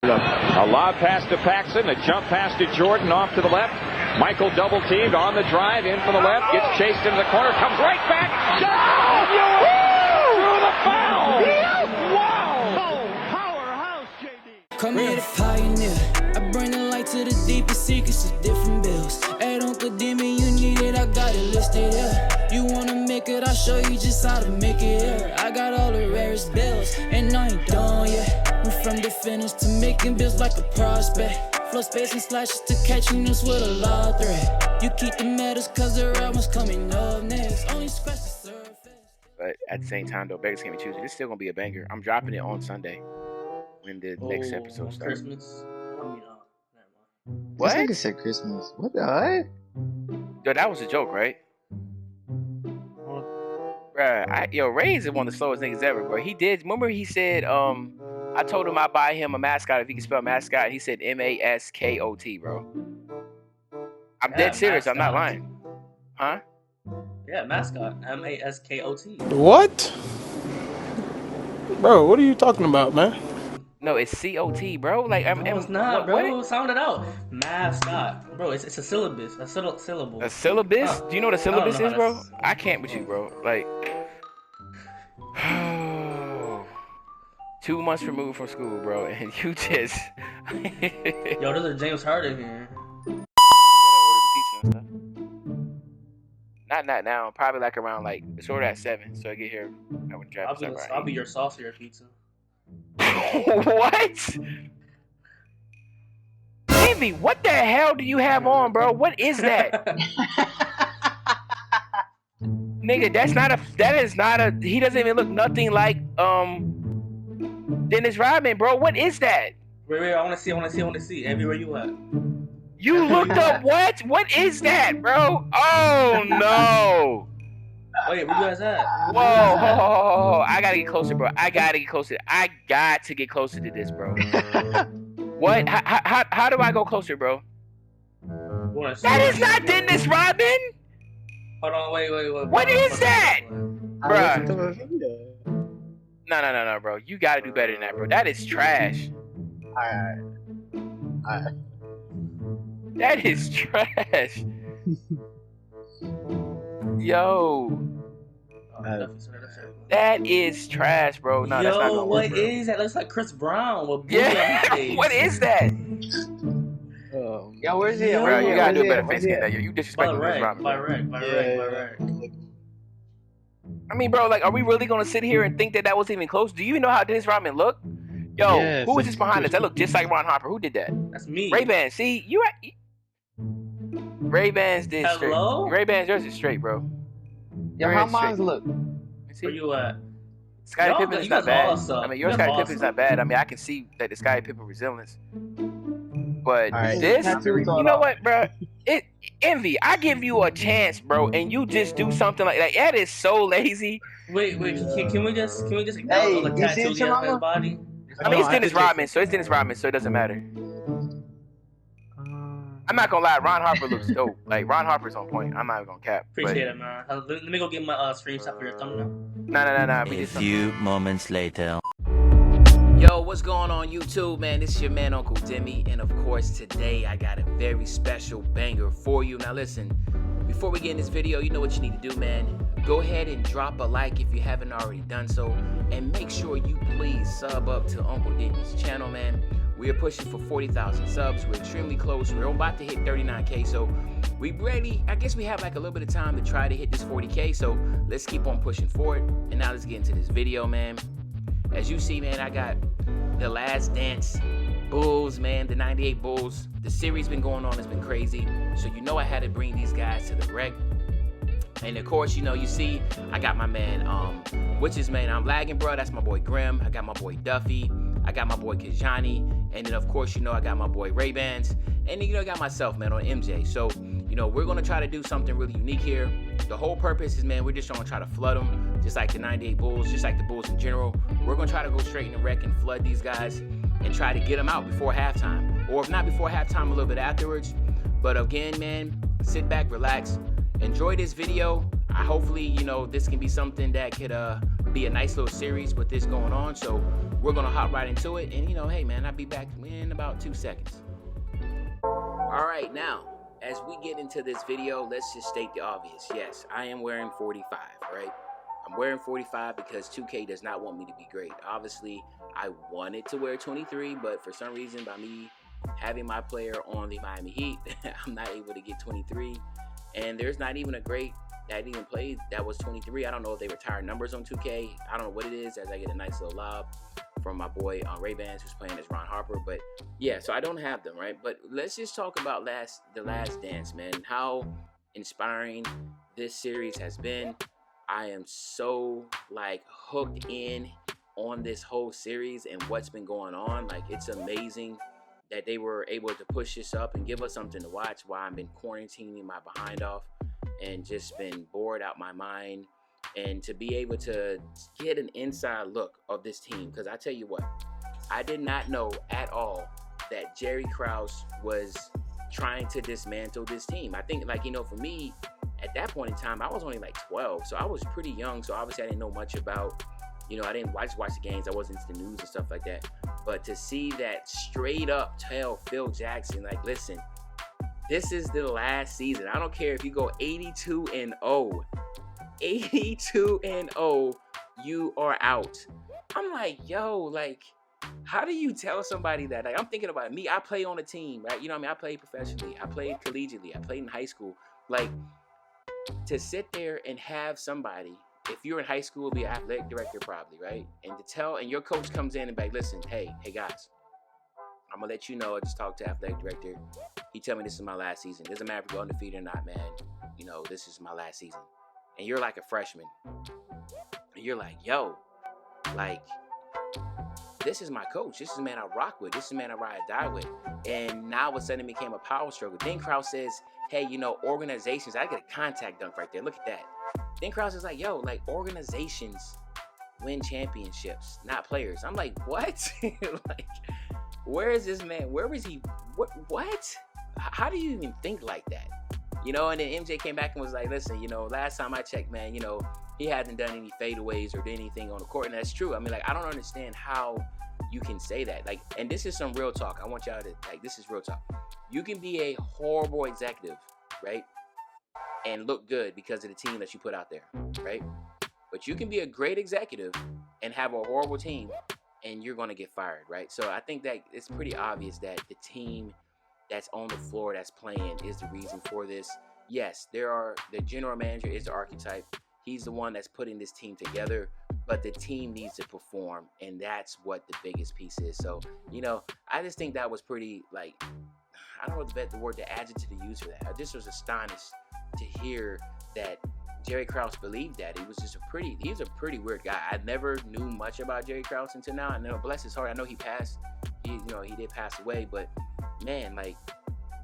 A lob pass to Paxson, a jump pass to Jordan off to the left. Michael double teamed on the drive, in from the left, gets chased into the corner, comes right back. Through the foul! Wow! Powerhouse, JD. Come here to pioneer. I bring the light to the deepest secrets of different bills. At Uncle Demi, you need it, I got it listed here. You wanna make it, I'll show you just how to make it here. I got all the rarest bills, and I ain't done yet. Went from defenders to making bills like a prospect. Flow space and slashes to catching us with a law threat. You keep the medals cause the round one's coming up next. Only scratch the surface. But at the same time, though, beggars can't be choosy. It's still gonna be a banger. I'm dropping it on Sunday when the next episode starts. Christmas. I mean, never mind. What? This nigga said Christmas. What the heck? Yo, that was a joke, right? Bruh, Ray is one of the slowest niggas ever, bro. He did. Remember he said, I told him I'd buy him a mascot if he could spell mascot. He said M-A-S-K-O-T, bro. I'm dead serious. Mascot. I'm not lying. Huh? Yeah, mascot. M-A-S-K-O-T. What? Bro, what are you talking about, man? No, it's C-O-T, bro. Like, No, it's not, bro. What? Sound it out. Mascot. Bro, it's a syllabus. A syllable. A syllabus? Do you know what a I don't syllabus know is, how bro? to- I can't with you, bro. Like, 2 months removed from school, bro, and you just Yo, there's a James Harden here. gotta order the pizza and stuff. Not now. Probably like around like it's ordered at 7, so I get here. I would drive. I'll be your saucier pizza. What? Demi, what the hell do you have on, bro? What is that? Nigga, that is not a, he doesn't even look nothing like, Dennis Rodman, bro. What is that? Wait, I wanna see. Everywhere you at? You looked up what? What is that, bro? Oh, no. Wait, where you guys at? Whoa, I gotta get closer, bro. I got to get closer to this, bro. What? How do I go closer, bro? That is not Dennis Rodman. Hold on, wait. What is that? Bruh. No, bro. You gotta do better than that, bro. That is trash. Alright. That is trash. Yo. That is trash, bro. No, that's not gonna work, what bro. is that? Looks like Chris Brown with blue Yeah, on his face. what is that? Yo, where's it? Bro, you gotta do a better Where's face than that. You disrespecting Chris Brown. By rec. I mean, bro, like, are we really gonna sit here and think that was even close? Do you even know how Dennis Rodman looked? Yo, Yes, who was this behind us? That looked just like Ron Harper. Who did that? That's me. Ray-Bans. See, Ray-Bans did straight. Hello? Ray-Bans, yours is straight, bro. Yo, how mine's look? Where you at? Scottie Y'all Pippen got- is you not guys bad. all suck. I mean, You your guys Scottie all Pippen is suck. not bad. I mean, I can see that the Scottie Pippen resemblance. But Alright, this, tattoos you on know off. what, bro? Envy. I give you a chance, bro, and you just do something like that. That is so lazy. Wait, can we just acknowledge Hey, all the you see tattoos it, he has on his Mama? body? I mean, it's I Dennis have to Rodman, so it doesn't matter. I'm not gonna lie, Ron Harper looks dope. Like, Ron Harper's on point. I'm not even gonna cap. Appreciate it, man. Let me go get my screenshot for your thumbnail. Nah. A few moments later. Yo, what's going on YouTube, man? This is your man, Uncle Demi. And of course, today I got a very special banger for you. Now listen, before we get in this video, you know what you need to do, man. Go ahead and drop a like if you haven't already done so. And make sure you please sub up to Uncle Demi's channel, man. We are pushing for 40,000 subs. We're extremely close. We're about to hit 39K. So I guess we have like a little bit of time to try to hit this 40K. So let's keep on pushing forward. And now let's get into this video, man. As you see, man, I got the Last Dance Bulls, man, the 98 Bulls. The series been going on, it's been crazy. So you know I had to bring these guys to the rec. And of course, you see, I got my man, I'm lagging, bro. That's my boy Grim. I got my boy Duffy. I got my boy Kijani. And then, of course, I got my boy Ray-Bans. And then, I got myself, man, on MJ. So, we're going to try to do something really unique here. The whole purpose is, man, we're just going to try to flood them, just like the 98 Bulls, just like the Bulls in general. We're going to try to go straight in the wreck and flood these guys and try to get them out before halftime. Or if not before halftime, a little bit afterwards. But again, man, sit back, relax, enjoy this video. Hopefully, this can be something that could be a nice little series with this going on. So we're gonna hop right into it. And hey man, I'll be back in about 2 seconds. All right, now as we get into this video, let's just state the obvious. Yes, I am wearing 45, right? I'm wearing 45 because 2K does not want me to be great. Obviously, I wanted to wear 23, but for some reason, by me having my player on the Miami Heat, I'm not able to get 23. And there's not even a great that even played that was 23. I don't know if they retired numbers on 2K. I don't know what it is, as I get a nice little lob from my boy Ray-Bans, who's playing as Ron Harper. But yeah, so I don't have them, right? But let's just talk about the last dance, man. How inspiring this series has been. I am so like hooked in on this whole series and what's been going on. Like, it's amazing that they were able to push this up and give us something to watch while I've been quarantining my behind off and just been bored out my mind. And to be able to get an inside look of this team, because I tell you what, I did not know at all that Jerry Krause was trying to dismantle this team. I think, like, for me, at that point in time, I was only like 12, so I was pretty young. So obviously I didn't know much about, I didn't watch the games. I wasn't into the news and stuff like that. But to see that straight up tell Phil Jackson, like, listen, this is the last season. I don't care if you go 82-0. 82-0, you are out. I'm like, yo, like, how do you tell somebody that? Like, I'm thinking about me. I play on a team, right? I played professionally. I played collegiately. I played in high school. Like, to sit there and have somebody, if you're in high school, be an athletic director probably, right? And to tell, and your coach comes in and be like, listen, hey guys, I'm gonna let you know. I just talked to athletic director. He tell me this is my last season. Doesn't matter if we go undefeated or not, man. This is my last season. And you're like a freshman. And you're like, yo, like, this is my coach. This is the man I rock with. This is the man I ride or die with. And now all of a sudden it became a power struggle. Then Krause says, hey, organizations, I get a contact dunk right there. Look at that. Then Krause is like, yo, like, organizations win championships, not players. I'm like, what? Like, where is this man? Where is he? What? How do you even think like that? And then MJ came back and was like, listen, last time I checked, man, he hasn't done any fadeaways or did anything on the court. And that's true. I mean, like, I don't understand how you can say that. Like, and this is some real talk. I want y'all to, like, this is real talk. You can be a horrible executive, right? And look good because of the team that you put out there, right? But you can be a great executive and have a horrible team and you're going to get fired, right? So I think that it's pretty obvious that the team that's on the floor that's playing is the reason for this. Yes, the general manager is the archetype. He's the one that's putting this team together, but the team needs to perform, and that's what the biggest piece is. So, I just think that was pretty, like, I don't know the word, the adjective to use for that. I just was astonished to hear that Jerry Krause believed that. He was a pretty weird guy. I never knew much about Jerry Krause until now. I know, bless his heart, I know he passed. He did pass away, but man, like,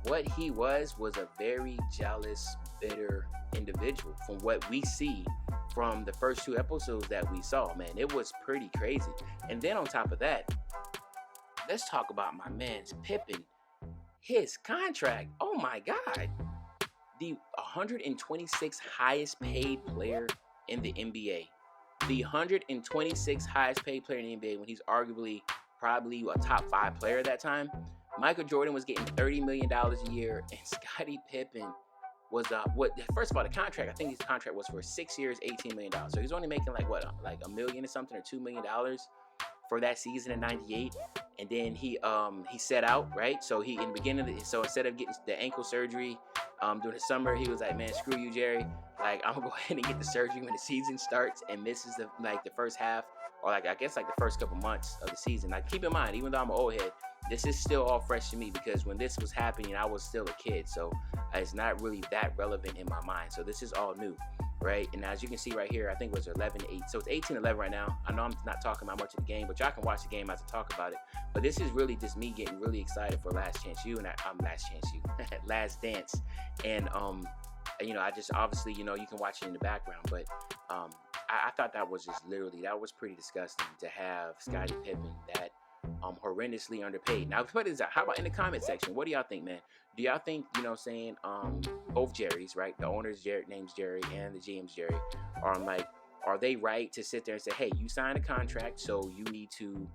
what he was a very jealous, bitter individual from what we see from the first 2 episodes that we saw. Man, it was pretty crazy. And then on top of that, let's talk about my man's Pippen. His contract, oh my God. The 126th highest paid player in the NBA. The 126th highest paid player in the NBA when he's arguably probably a top 5 player at that time. Michael Jordan was getting $30 million a year, and Scottie Pippen was first of all, the contract, I think his contract was for 6 years, $18 million. So he's only making like $1 million or something, or $2 million for that season in '98. And then he set out, right? So he, in the beginning, so instead of getting the ankle surgery during the summer, he was like, man, screw you, Jerry. Like, I'm gonna go ahead and get the surgery when the season starts, and misses the first half, or I guess the first couple months of the season. Like, keep in mind, even though I'm an old head, this is still all fresh to me, because when this was happening, I was still a kid. So it's not really that relevant in my mind. So this is all new, right? And as you can see right here, I think it was 11-8. So it's 18-11 right now. I know I'm not talking about much of the game, but y'all can watch the game as I talk about it. But this is really just me getting really excited for Last Dance. And I just, obviously, you can watch it in the background, but I thought that was just that was pretty disgusting to have Scottie Pippen that horrendously underpaid. Now, put this out. How about in the comment section? What do y'all think, man? Do y'all think, both Jerrys, right? The owner's name's Jerry and the GM's Jerry are like are they right to sit there and say, hey, you signed a contract, so you need to,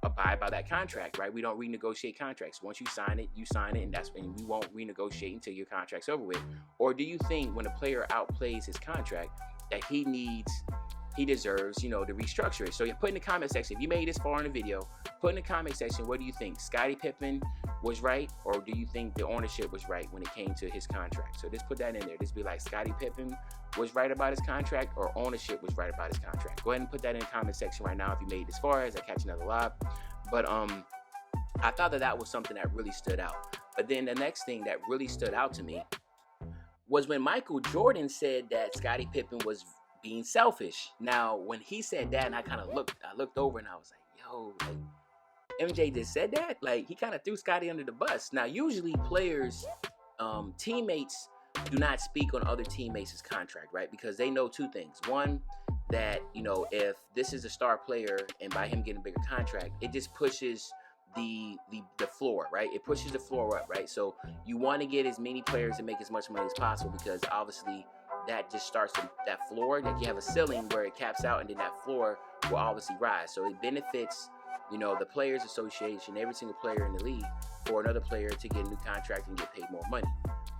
abide by that contract, right? We don't renegotiate contracts. Once you sign it, and we won't renegotiate until your contract's over with. Or do you think when a player outplays his contract that he deserves, to restructure it? So you put in the comment section, if you made this far in the video, put in the comment section, what do you think? Scottie Pippen was right, or do you think the ownership was right when it came to his contract? So just put that in there. Just be like, Scottie Pippen was right about his contract, or ownership was right about his contract. Go ahead and put that in the comment section right now if you made it this far, as I catch another live. But I thought that was something that really stood out. But then the next thing that really stood out to me was when Michael Jordan said that Scottie Pippen was being selfish. Now, when he said that, and I looked over and I was like, yo, like, MJ just said that? Like, he kind of threw Scottie under the bus. Now, usually players, teammates do not speak on other teammates' contract, right? Because they know two things. One, that, if this is a star player and by him getting a bigger contract, it just pushes the floor, right? It pushes the floor up, right? So you want to get as many players and make as much money as possible, because obviously that just starts with that floor. Like, you have a ceiling where it caps out, and then that floor will obviously rise. So it benefits, the Players Association, every single player in the league, for another player to get a new contract and get paid more money.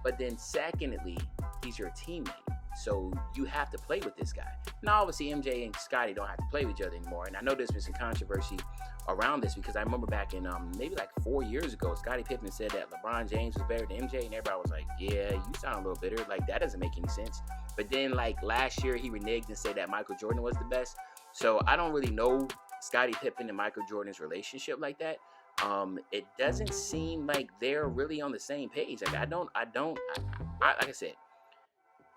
But then secondly, he's your teammate. So you have to play with this guy. Now, obviously, MJ and Scottie don't have to play with each other anymore. And I know there's been some controversy around this, because I remember back in maybe like 4 years ago, Scottie Pippen said that LeBron James was better than MJ, and everybody was like, yeah, you sound a little bitter. Like, that doesn't make any sense. But then, like, last year, he reneged and said that Michael Jordan was the best. So I don't really know Scottie Pippen and Michael Jordan's relationship like that. It doesn't seem like they're really on the same page. Like, like I said,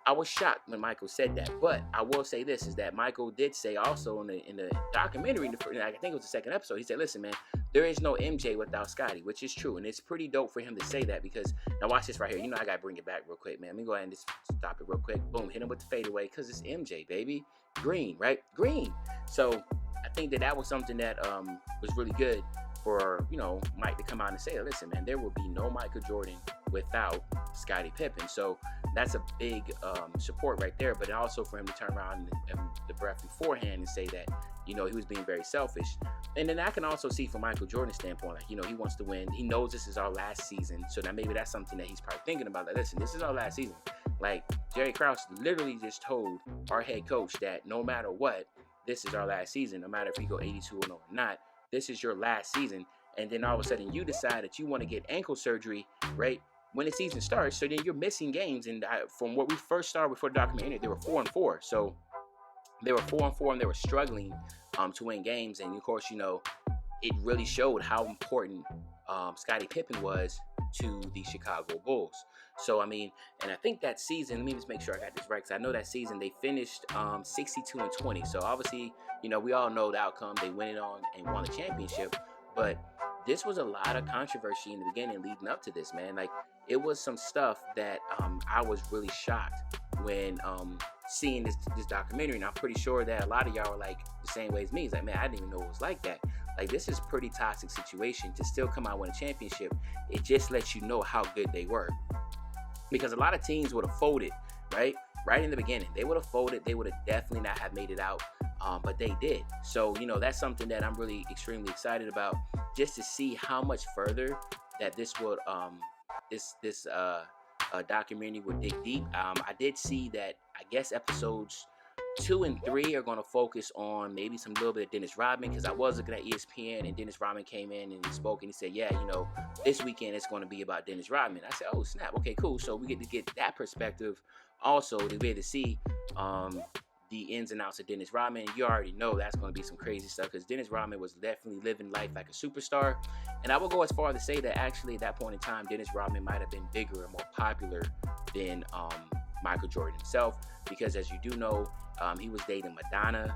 I was shocked when Michael said that, but I will say this, is that Michael did say also in the documentary, I think it was the second episode, he said, listen, man, there is no MJ without Scottie, which is true, and it's pretty dope for him to say that, because, now watch this right here, I gotta bring it back real quick, man. Let me go ahead and just stop it real quick, boom, hit him with the fadeaway, because it's MJ, baby, green, right, green. So I think that was something that was really good for, Mike to come out and say, listen, man, there will be no Michael Jordan without Scottie Pippen. So that's a big support right there. But also for him to turn around and the breath beforehand and say that, he was being very selfish. And then I can also see from Michael Jordan's standpoint, like, he wants to win. He knows this is our last season. So now maybe that's something that he's probably thinking about. Like, listen, this is our last season. Like, Jerry Krause literally just told our head coach that no matter what, this is our last season. No matter if we go 82-0 or not, this is your last season. And then all of a sudden you decide that you want to get ankle surgery, right, when the season starts. So then you're missing games. And from what we first started before the documentary, they were 4-4. So they were 4-4, and they were struggling to win games. And of course, it really showed how important Scottie Pippen was to the Chicago Bulls. So, I mean, and I think that season, let me just make sure I got this right, because I know that season they finished 62-20. So obviously, we all know the outcome. They went on and won the championship. But this was a lot of controversy in the beginning leading up to this, man. Like, it was some stuff that I was really shocked when seeing this documentary. And I'm pretty sure that a lot of y'all were like the same way as me. It's like, man, I didn't even know it was like that. Like, this is a pretty toxic situation to still come out with a championship. It just lets you know how good they were. Because a lot of teams would have folded, right? Right in the beginning. They would have folded. They would have definitely not have made it out. But they did. So, that's something that I'm really extremely excited about, just to see how much further that this would, this documentary would dig deep. I did see that, I guess, episodes 2 and 3 are going to focus on maybe some little bit of Dennis Rodman, because I was looking at ESPN and Dennis Rodman came in and he spoke and he said, yeah, this weekend it's going to be about Dennis Rodman. I said, oh, snap. Okay, cool. So we get to get that perspective also, to be able to see the ins and outs of Dennis Rodman. You already know that's going to be some crazy stuff, because Dennis Rodman was definitely living life like a superstar. And I will go as far to say that actually at that point in time, Dennis Rodman might have been bigger and more popular than Michael Jordan himself, because as you do know, he was dating Madonna.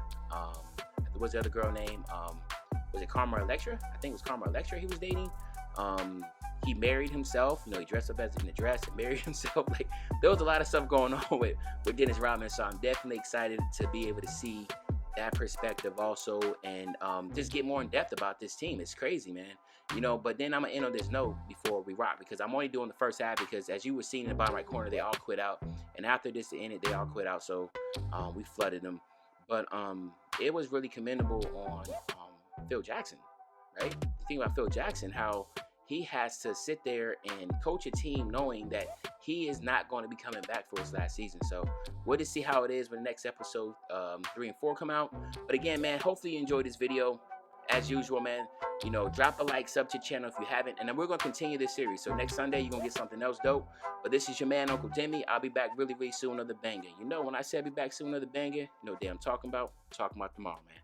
What's the other girl name? Was it Karma Electra? I think it was Karma Electra he was dating. He married himself. He dressed up as in a dress and married himself. Like, there was a lot of stuff going on with Dennis Rodman. So I'm definitely excited to be able to see that perspective also, and just get more in depth about this team. It's crazy, man. You know, but then I'm gonna end on this note before we rock, because I'm only doing the first half because as you were seeing in the bottom right corner, they all quit out, and after this ended, they all quit out. So we flooded them, but it was really commendable on Phil Jackson, right? The thing about Phil Jackson, how he has to sit there and coach a team knowing that he is not going to be coming back for his last season. So we'll just see how it is when the next episode 3 and 4 come out. But again, man, hopefully you enjoyed this video. As usual, man, you know, drop a like, sub to the channel if you haven't, and then we're going to continue this series. So next Sunday, you're going to get something else dope. But this is your man, Uncle Demi. I'll be back really, really soon with another banger. You know, when I say I'll be back soon with another banger, you know what I'm talking about tomorrow, man.